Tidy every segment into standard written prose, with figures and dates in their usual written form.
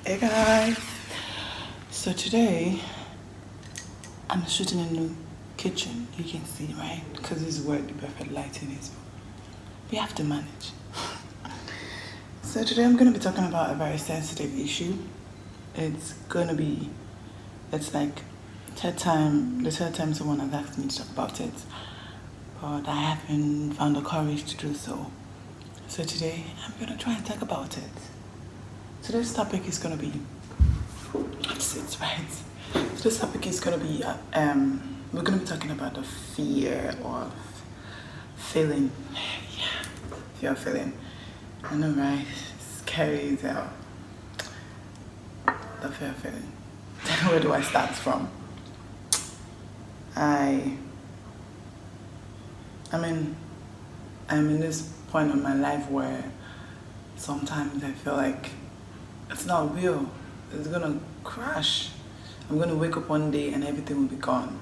Hey guys, so today I'm shooting in the kitchen. You can see, right? Because this is where the perfect lighting is. We have to manage. So today I'm going to be talking about a very sensitive issue. It's like the third time someone has asked me to talk about it, but I haven't found the courage to do so. So today I'm going to try and talk about it. Today's topic is going to be, Today's topic is going to be, we're going to be talking about the fear of failing. Fear of failing. I know, right? Scary as hell. The fear of failing. Where do I start from? I'm in this point of my life where sometimes I feel like it's not real. It's gonna crash. I'm gonna wake up one day and everything will be gone.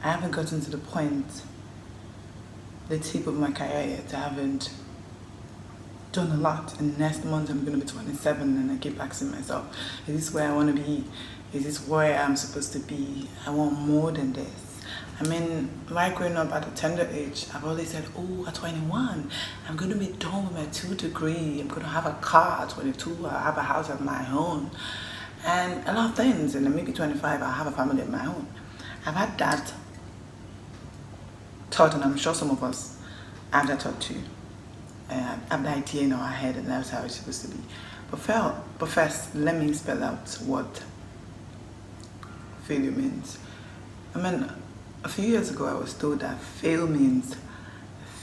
I haven't gotten to the tip of my career yet. I haven't done a lot. And next month I'm gonna be 27 and I keep asking myself, is this where I wanna be? Is this where I'm supposed to be? I want more than this. Right growing up at a tender age, I've always said, at 21, I'm going to be done with my 2 degree. I'm going to have a car at 22. I'll have a house of my own. And a lot of things. And then maybe 25, I'll have a family of my own. I've had that thought, and I'm sure some of us have that thought too. Have the idea in our head, and that's how it's supposed to be. But first, let me spell out what failure means. A few years ago, I was told that fail means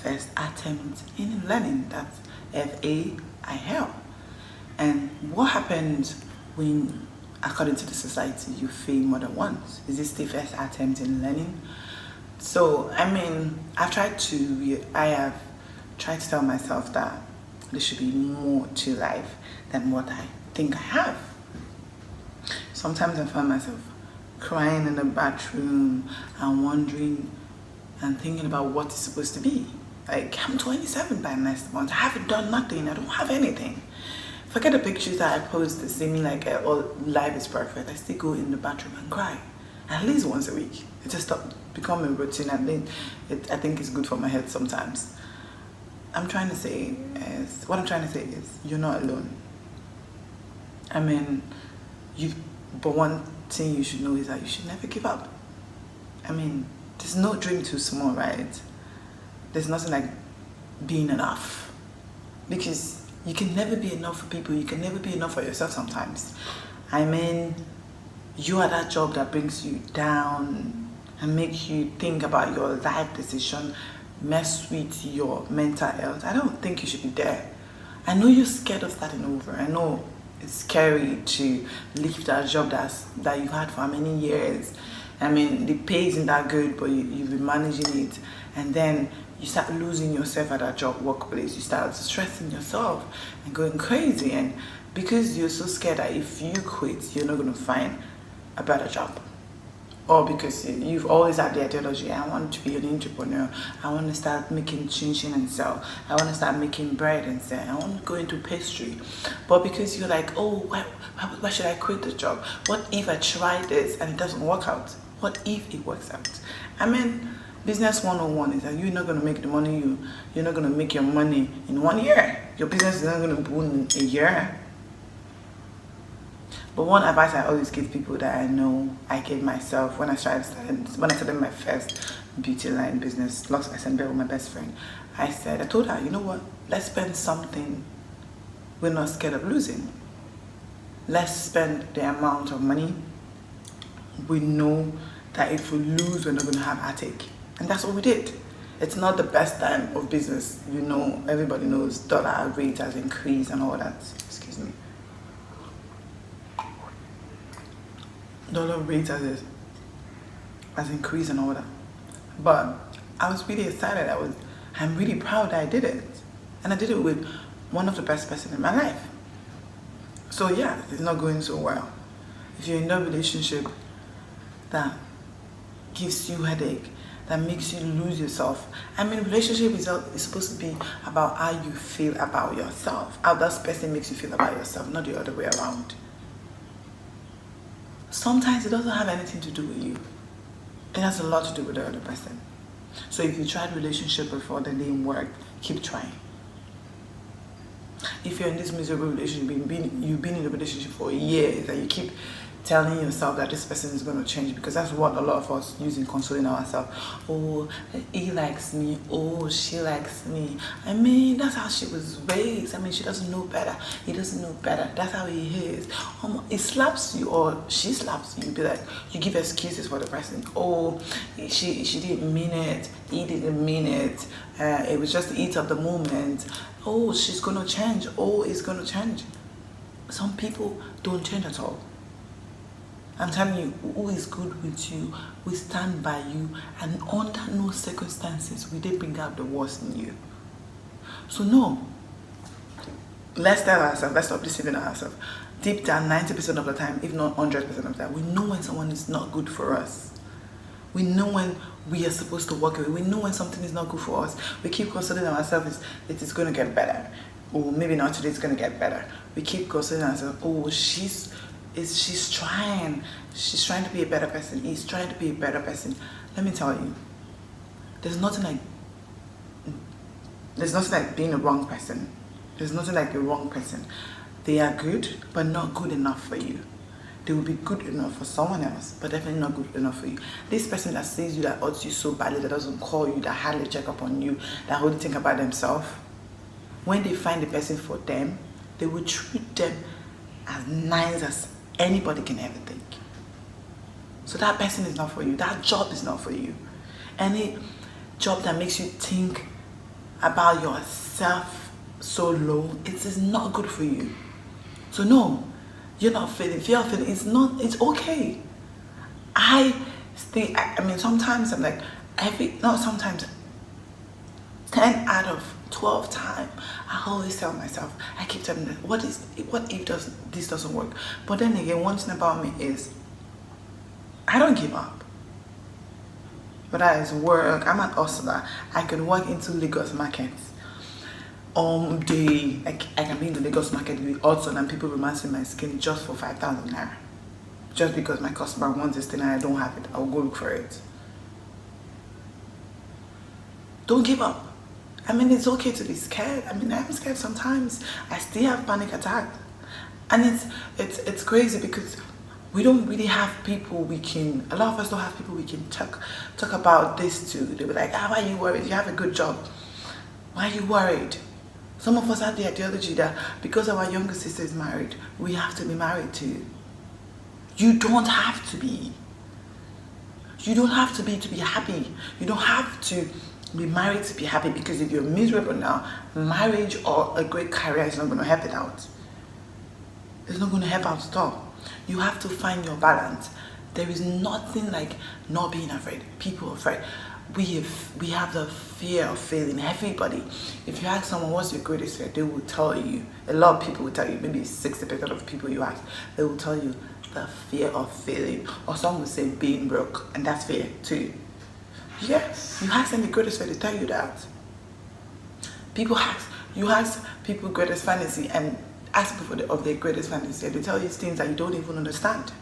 first attempt in learning. That's F-A-I-L. And what happens when, according to the society, you fail more than once? Is this the first attempt in learning? So, I have tried to tell myself that there should be more to life than what I think I have. Sometimes I find myself crying in the bathroom and wondering and thinking about what it's supposed to be. Like, I'm 27 by next month. I haven't done nothing. I don't have anything. Forget the pictures that I post seeming like all life is perfect. I still go in the bathroom and cry at least once a week. It just stopped becoming a routine. I think it's good for my head sometimes. What I'm trying to say is you're not alone. But one thing you should know is that you should never give up. There's no dream too small, right? There's nothing like being enough. Because you can never be enough for people. You can never be enough for yourself sometimes. You are that job that brings you down and makes you think about your life decision, mess with your mental health. I don't think you should be there. I know you're scared of starting over. I know it's scary to leave that job that you've had for many years. The pay isn't that good, but you've been managing it. And then you start losing yourself at that job workplace. You start stressing yourself and going crazy. And because you're so scared that if you quit, you're not going to find a better job. Or because you've always had the ideology, I want to be an entrepreneur. I want to start making chin-chin and sell. I want to start making bread and sell. I want to go into pastry. But because you're like, why should I quit the job? What if I try this and it doesn't work out? What if it works out? Business 101 is that you're not going to make the money, you're not going to make your money in 1 year. Your business is not going to boom in a year. But one advice I always give people that I know I gave myself when I started my first beauty line business, Lux Assembly with my best friend, I told her, you know what? Let's spend something we're not scared of losing. Let's spend the amount of money we know that if we lose, we're not going to have heartache. And that's what we did. It's not the best time of business. Everybody knows dollar rate has increased and all that. Excuse me. Dollar rate has increased and all that. But I was really excited. I'm really proud that I did it. And I did it with one of the best person in my life. So yeah, it's not going so well. If you're in a relationship that gives you headache, that makes you lose yourself. Relationship is supposed to be about how you feel about yourself. How that person makes you feel about yourself, not the other way around. sometimes it doesn't have anything to do with you. It has a lot to do with the other person. So if you tried relationship before that didn't work, keep trying. If you're in this miserable relationship, you've been in a relationship for years and you keep telling yourself that this person is going to change, because that's what a lot of us use in consoling ourselves. Oh, he likes me. Oh, she likes me. I mean, that's how she was raised. I mean, she doesn't know better. He doesn't know better. That's how he is. It slaps you or she slaps you. Be like, you give excuses for the person. Oh, she didn't mean it. He didn't mean it. It was just the heat of the moment. Oh, she's going to change. Oh, it's going to change. Some people don't change at all. I'm telling you, who is good with you, we stand by you, and under no circumstances will they bring out the worst in you. So no, let's tell ourselves, let's stop deceiving ourselves. Deep down, 90% of the time, if not 100% of the time, we know when someone is not good for us. We know when we are supposed to walk away. We know when something is not good for us. We keep consoling ourselves, it is going to get better. Or maybe not today, it's going to get better. We keep consoling ourselves, oh, she's trying to be a better person. He's trying to be a better person. Let me tell you, there's nothing like being a wrong person. There's nothing like a wrong person. They are good, but not good enough for you. They will be good enough for someone else, but definitely not good enough for you. This person that sees you, that hurts you so badly, that doesn't call you, that hardly check up on you, that only think about themselves, when they find the person for them, they will treat them as nice as anybody can ever think. So that person is not for you. That job is not for you. Any job that makes you think about yourself so low, it is not good for you. So no, you're not feeling. If you're feeling, it's okay. I mean, sometimes I'm like, 10 out of 12 times, I always tell myself, I keep telling them, what if this doesn't work? But then again, one thing about me is, I don't give up. But that is work. I'm an hustler. I can walk into Lagos markets day. I can be in the Lagos market with hustle and people romancing my skin just for 5,000 naira. Just because my customer wants this thing and I don't have it, I'll go look for it. Don't give up. I mean, it's okay to be scared. I mean, I'm scared sometimes. I still have panic attacks. And it's crazy because we don't really have people a lot of us don't have people we can talk about this to. They'll be like, why are you worried? You have a good job. Why are you worried? Some of us have the ideology that because our younger sister is married, we have to be married too. You don't have to be. You don't have to be happy. You don't have to be married to be happy, because if you're miserable now, marriage or a great career is not going to help it out. It's not going to help out at all. You have to find your balance. There is nothing like not being afraid. People are afraid. We have the fear of failing. Everybody. If you ask someone what's your greatest fear, they will tell you. A lot of people will tell you. Maybe 60% of people you ask, they will tell you the fear of failing. Or some will say being broke, and that's fear too. Yeah, you ask them the greatest fear, they tell you that. You ask people greatest fantasy and ask people of their greatest fantasy, and they tell you things that you don't even understand.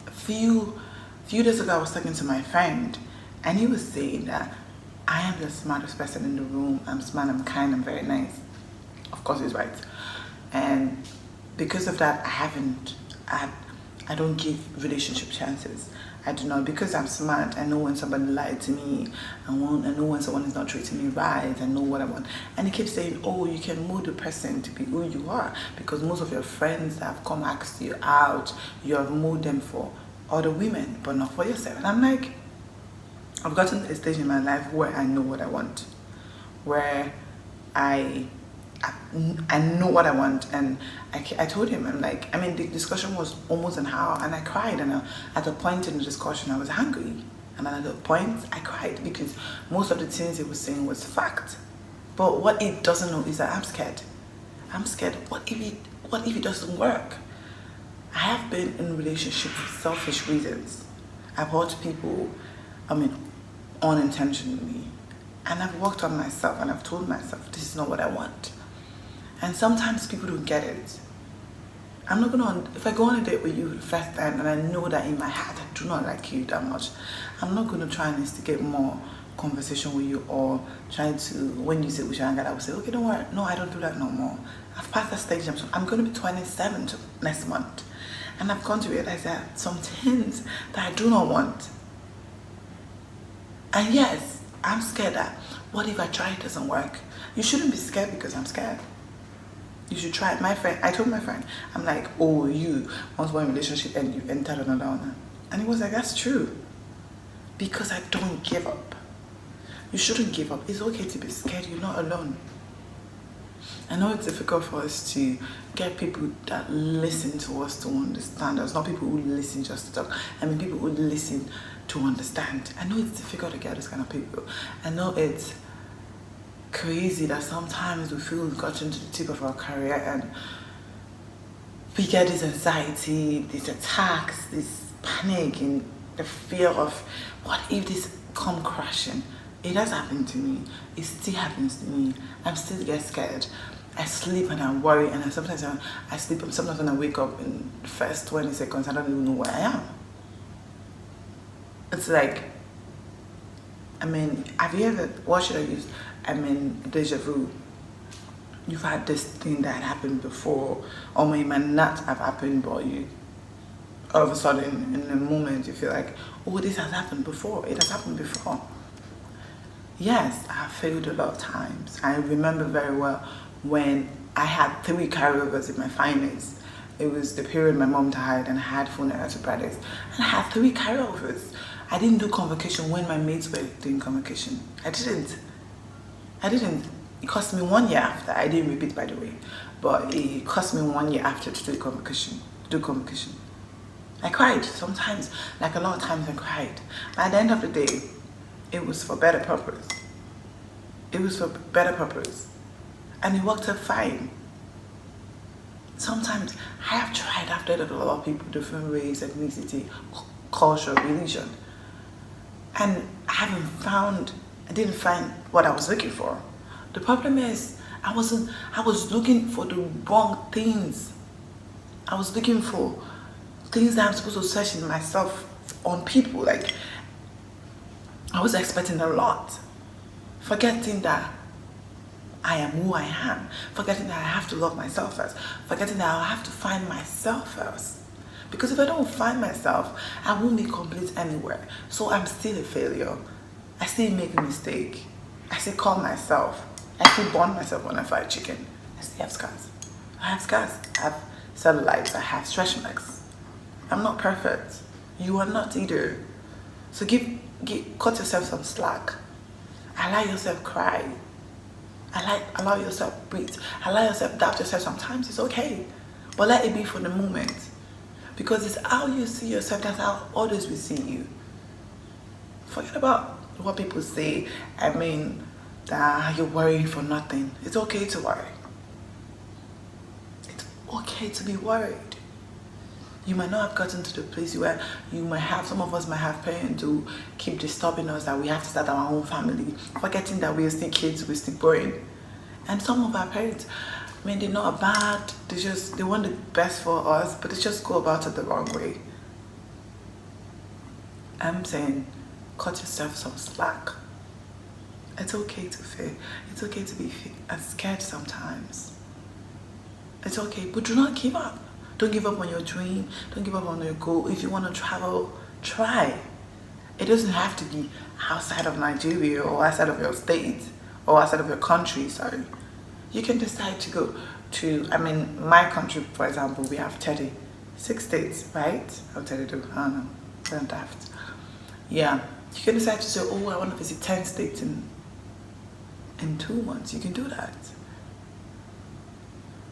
A few days ago, I was talking to my friend, and he was saying that I am the smartest person in the room. I'm smart, I'm kind, I'm very nice. Of course, he's right. And because of that, I don't give relationship chances. I do not, because I'm smart. I know when somebody lied to me. I know when someone is not treating me right. I know what I want. And he keeps saying, oh, you can mold the person to be who you are, because most of your friends that have come ask you out, you have molded them for other women, but not for yourself. And I'm like, I've gotten to a stage in my life where I know what I want, where I know what I want. And I told him, I'm like, I mean, the discussion was almost an hour, and I cried. And at a point in the discussion, I was angry. And at a point, I cried, because most of the things he was saying was fact. But what he doesn't know is that I'm scared. I'm scared. What if it doesn't work? I have been in relationships for selfish reasons. I've hurt people, unintentionally. And I've worked on myself, and I've told myself, this is not what I want. And sometimes people don't get it. I'm not gonna, if I go on a date with you the first time and I know that in my heart I do not like you that much, I'm not gonna try and instigate more conversation with you or try to, when you say we should hang out, I will say, okay, don't worry, no, I don't do that no more. I've passed that stage. I'm gonna be 27 next month. And I've come to realize that some things that I do not want. And yes, I'm scared that, what if I try it doesn't work? You shouldn't be scared because I'm scared. You should try it. My friend, I told my friend, I'm like, oh, you once one relationship and you entered another one. And he was like, that's true. Because I don't give up. You shouldn't give up. It's okay to be scared. You're not alone. I know it's difficult for us to get people that listen to us to understand us, not people who listen just to talk. I mean, people who listen to understand. I know it's difficult to get those kind of people. I know it's crazy that sometimes we feel we've gotten to the tip of our career and we get this anxiety, these attacks, this panic, and the fear of what if this come crashing. It has happened to me. It still happens to me. I'm still get scared. I sleep and I worry, and sometimes I sleep, and sometimes when I wake up in the first 20 seconds, I don't even know where I am. It's like, I mean, have you ever, what should I use? I mean, deja vu. You've had this thing that happened before, or it might not have happened, but you, all of a sudden, in a moment, you feel like, oh, this has happened before. It has happened before. Yes, I have failed a lot of times. I remember very well when I had 3 carryovers in my finals. It was the period my mom died and I had funeral to practice. And I had 3 carryovers. I didn't do convocation when my mates were doing convocation. I didn't. It cost me 1 year after. I didn't repeat, by the way. But it cost me 1 year after to do convocation. I cried sometimes. Like a lot of times I cried. But at the end of the day, it was for better purpose. It was for better purpose. And it worked out fine. Sometimes I have tried, I've dated a lot of people, different race, ethnicity, culture, religion. And I didn't find what I was looking for. The problem is, I was looking for the wrong things. I was looking for things that I'm supposed to search in myself on people. Like, I was expecting a lot, forgetting that I am who I am, forgetting that I have to love myself first, forgetting that I have to find myself first. Because if I don't find myself, I won't be complete anywhere. So I'm still a failure. I still make a mistake. I still call myself. I still burn myself when I fry chicken. I still have scars. I have cellulites. I have stretch marks. I'm not perfect. You are not either. So cut yourself some slack. Allow yourself cry. Allow yourself breathe. Allow yourself doubt yourself sometimes. It's okay. But let it be for the moment. Because it's how you see yourself, that's how others will see you. Forget about what people say. I mean, that you're worried for nothing. It's okay to worry. It's okay to be worried. You might not have gotten to the place where some of us might have parents who keep disturbing us that we have to start our own family, forgetting that we're still kids, we're still growing. And some of our parents, I mean, they're not bad, they want the best for us, but they just go about it the wrong way. I'm saying, cut yourself some slack. It's okay to fail. It's okay to be scared sometimes. It's okay, but do not give up. Don't give up on your dream. Don't give up on your goal. If you want to travel, try. It doesn't have to be outside of Nigeria or outside of your state or outside of your country, sorry. You can decide to go to, my country, for example, we have 36 states, right? Or 32, I don't know. I'm daft. Yeah. You can decide to say, oh, I want to visit 10 states in 2 months. You can do that.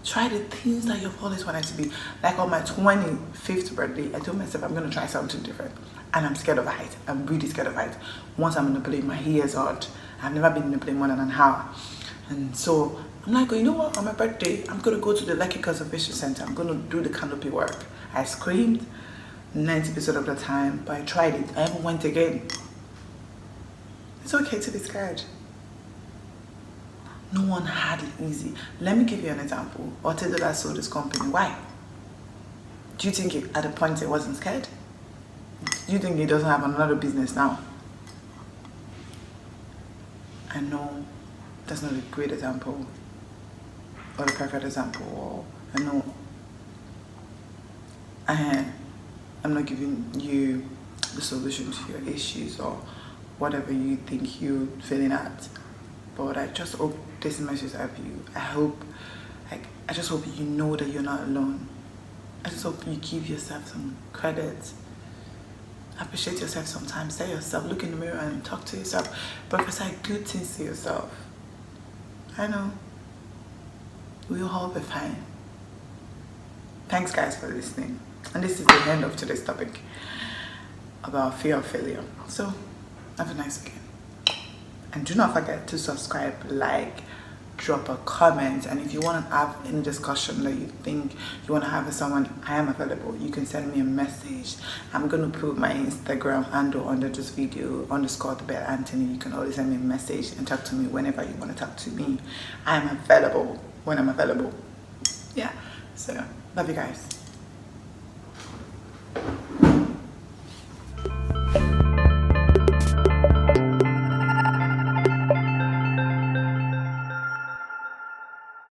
Try the things that you've always wanted to be. Like on my 25th birthday, I told myself I'm going to try something different. And I'm scared of height. I'm really scared of height. Once I'm in the plane, my ears hurt. I've never been in the plane more than an hour. And so I'm like, you know what? On my birthday, I'm going to go to the Lekki Conservation Center. I'm going to do the canopy work. I screamed 90% of the time, but I tried it. I even went again. It's okay to be scared. No one had it easy. Let me give you an example. Otedora sold this company. Why? Do you think at a point it wasn't scared? Do you think he doesn't have another business now? I know that's not a great example or a perfect example, or I know I'm not giving you the solution to your issues or whatever you think you're feeling at, but I just hope this message help you. I just hope you know that you're not alone. I just hope you give yourself some credit. Appreciate yourself sometimes. Tell yourself, look in the mirror and talk to yourself. Prophesy good things to yourself. I know. We'll all be fine. Thanks guys for listening. And this is the end of today's topic about fear of failure. So, have a nice weekend. And do not forget to subscribe, like, drop a comment, and if you want to have any discussion that you think you want to have with someone, I am available. You can send me a message. I'm going to put my Instagram handle under this video, _TheBearAnthony. You can always send me a message and talk to me whenever you want to talk to me. I am available when I'm available. Yeah, so love you guys.